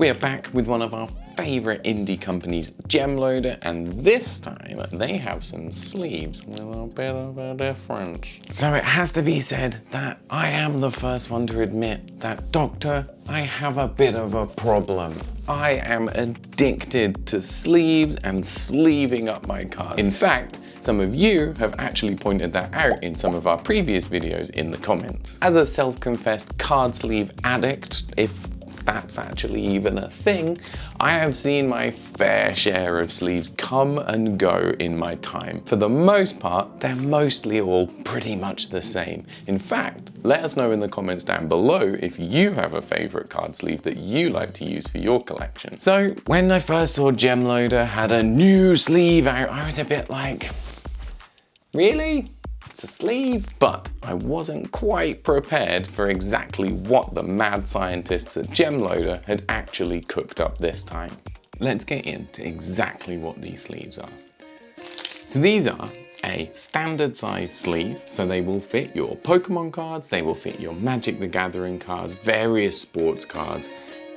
We are back with one of our favorite indie companies, Gemloader, and this time they have some sleeves with a bit of a difference. So it has to be said that I am the first one to admit that, Doctor, I have a bit of a problem. I am addicted to sleeves and sleeving up my cards. In fact, some of you have actually pointed that out in some of our previous videos in the comments. As a self-confessed card sleeve addict, if that's actually even a thing, I have seen my fair share of sleeves come and go in my time. For the most part, they're mostly all pretty much the same. In fact, let us know in the comments down below if you have a favorite card sleeve that you like to use for your collection. So when I first saw Gemloader had a new sleeve out, I was a bit like, really? It's a sleeve? But I wasn't quite prepared for exactly what the mad scientists at Gemloader had actually cooked up this time. Let's get into exactly what these sleeves are. So these are a standard size sleeve, so they will fit your Pokemon cards, they will fit your Magic the Gathering cards, various sports cards,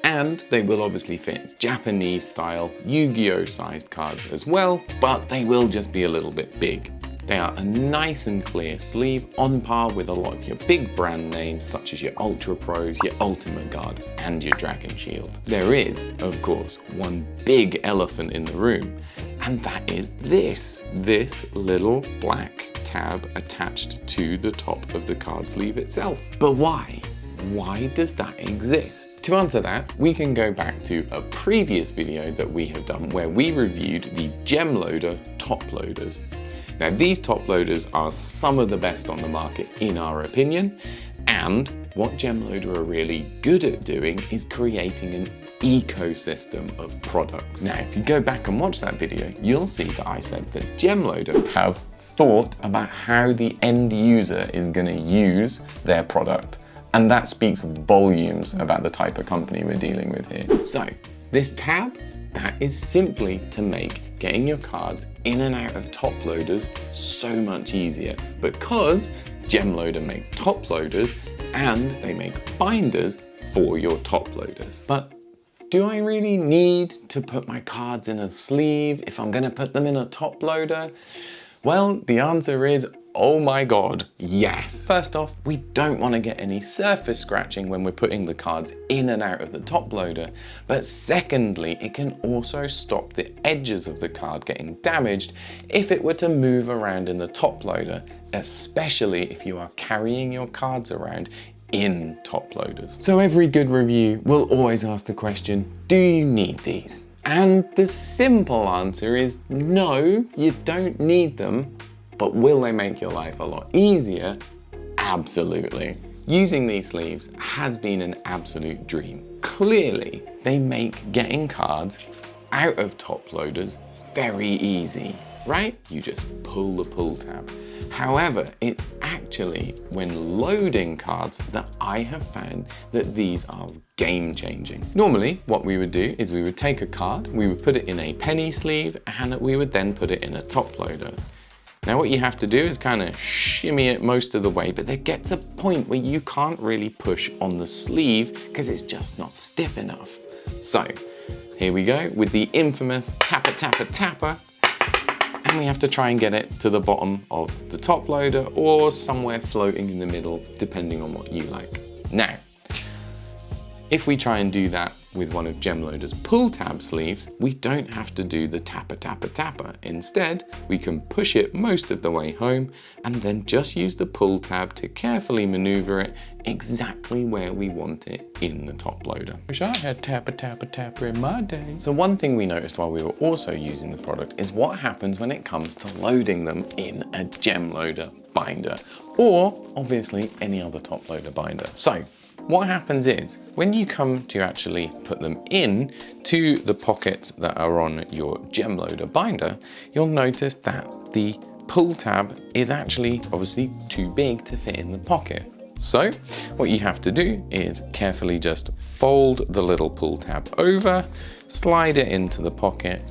and they will obviously fit Japanese style Yu-Gi-Oh sized cards as well, but they will just be a little bit big. They are a nice and clear sleeve on par with a lot of your big brand names such as your Ultra Pros, your Ultimate Guard and your Dragon Shield. There is, of course, one big elephant in the room, and that is this little black tab attached to the top of the card sleeve itself. But why? Why does that exist? To answer that, we can go back to a previous video that we have done where we reviewed the Gemloader Toploaders. Now these Toploaders are some of the best on the market in our opinion, and what Gemloader are really good at doing is creating an ecosystem of products. Now if you go back and watch that video, you'll see that I said that Gemloader have thought about how the end user is going to use their product, and that speaks volumes about the type of company we're dealing with here. So this tab, that is simply to make getting your cards in and out of Toploaders so much easier, because Gemloader make Toploaders and they make binders for your Toploaders. But do I really need to put my cards in a sleeve if I'm going to put them in a Toploader? Well, the answer is, oh my god, yes. First off, we don't want to get any surface scratching when we're putting the cards in and out of the Toploader, but secondly, it can also stop the edges of the card getting damaged if it were to move around in the Toploader, especially if you are carrying your cards around in Toploaders. So every good review will always ask the question, do you need these? And the simple answer is no, you don't need them. But will they make your life a lot easier? Absolutely. Using these sleeves has been an absolute dream. Clearly, they make getting cards out of Toploaders very easy, right? You just pull the pull tab. However, it's actually when loading cards that I have found that these are game changing. Normally, what we would do is we would take a card, we would put it in a penny sleeve, and we would then put it in a Toploader. Now what you have to do is kind of shimmy it most of the way, but there gets a point where you can't really push on the sleeve because it's just not stiff enough. So here we go with the infamous tapper, tapper, tapper, and we have to try and get it to the bottom of the Toploader or somewhere floating in the middle, depending on what you like. Now, if we try and do that with one of Gemloader's pull tab sleeves, we don't have to do the tapper, tapper, tapper. Instead, we can push it most of the way home and then just use the pull tab to carefully maneuver it exactly where we want it in the Toploader. Wish I had tapper, tapper, tapper in my day. So one thing we noticed while we were also using the product is what happens when it comes to loading them in a Gemloader binder, or obviously any other Toploader binder. So what happens is, when you come to actually put them in to the pockets that are on your Gemloader binder, you'll notice that the pull tab is actually obviously too big to fit in the pocket. So what you have to do is carefully just fold the little pull tab over, slide it into the pocket,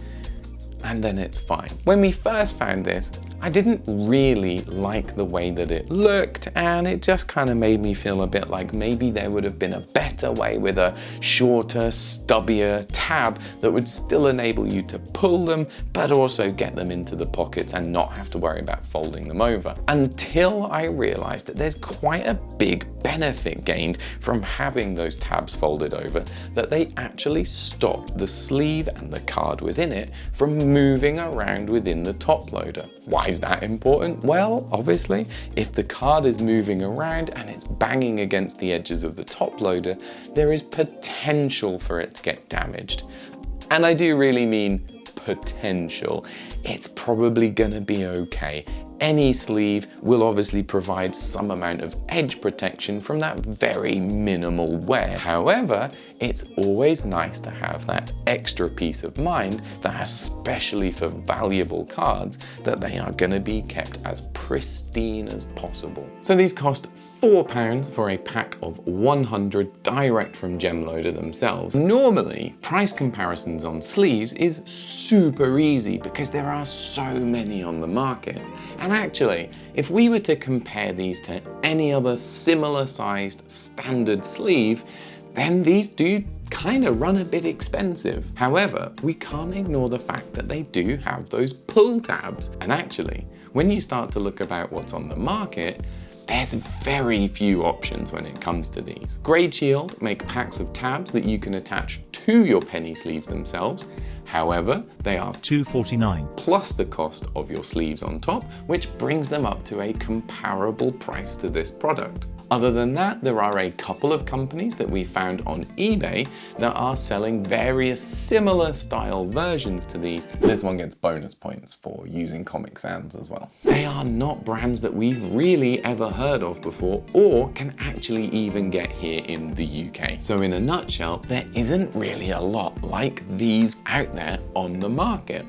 and then it's fine. When we first found this, I didn't really like the way that it looked, and it just kind of made me feel a bit like maybe there would have been a better way with a shorter, stubbier tab that would still enable you to pull them, but also get them into the pockets and not have to worry about folding them over. Until I realized that there's quite a big benefit gained from having those tabs folded over, that they actually stop the sleeve and the card within it from moving around within the top loader. Why is that important? Well, obviously, if the card is moving around and it's banging against the edges of the top loader, there is potential for it to get damaged. And I do really mean potential. It's probably gonna be okay. Any sleeve will obviously provide some amount of edge protection from that very minimal wear. However, it's always nice to have that extra peace of mind that, especially for valuable cards, that they are going to be kept as pristine as possible. So these cost £4 for a pack of 100 direct from Gemloader themselves. Normally, price comparisons on sleeves is super easy because there are so many on the market. And actually, if we were to compare these to any other similar sized standard sleeve, then these do kind of run a bit expensive. However, we can't ignore the fact that they do have those pull tabs. And actually, when you start to look about what's on the market, there's very few options when it comes to these. Grade Shield make packs of tabs that you can attach to your penny sleeves themselves. However, they are $2.49 plus the cost of your sleeves on top, which brings them up to a comparable price to this product. Other than that, there are a couple of companies that we found on eBay that are selling various similar style versions to these. This one gets bonus points for using Comic Sans as well. They are not brands that we've really ever heard of before or can actually even get here in the UK. So in a nutshell, there isn't really a lot like these out there on the market,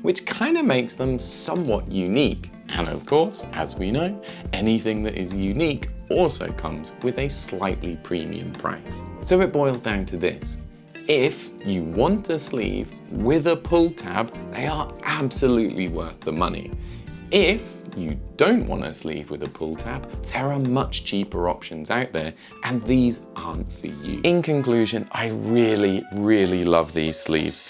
which kind of makes them somewhat unique. And of course, as we know, anything that is unique also comes with a slightly premium price. So it boils down to this. If you want a sleeve with a pull tab, they are absolutely worth the money. If you don't want a sleeve with a pull tab, there are much cheaper options out there, and these aren't for you. In conclusion, I really love these sleeves.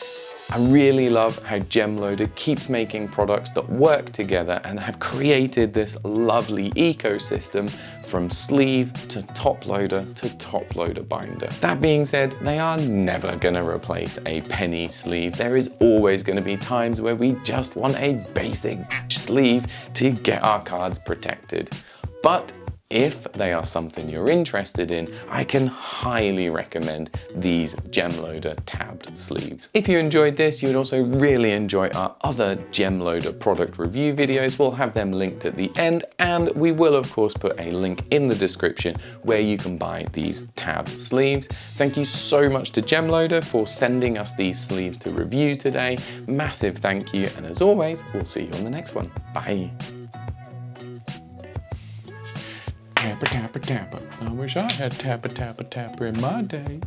I really love how Gemloader keeps making products that work together and have created this lovely ecosystem from sleeve to top loader to top loader binder. That being said, they are never going to replace a penny sleeve. There is always going to be times where we just want a basic sleeve to get our cards protected. But if they are something you're interested in, I can highly recommend these Gemloader Tabbed Sleeves. If you enjoyed this, you would also really enjoy our other Gemloader product review videos. We'll have them linked at the end, and we will of course put a link in the description where you can buy these tabbed sleeves. Thank you so much to Gemloader for sending us these sleeves to review today. Massive thank you, and as always, we'll see you on the next one. Bye. Tapper, tapper, tapper. I wish I had tapper, tapper, tapper in my day.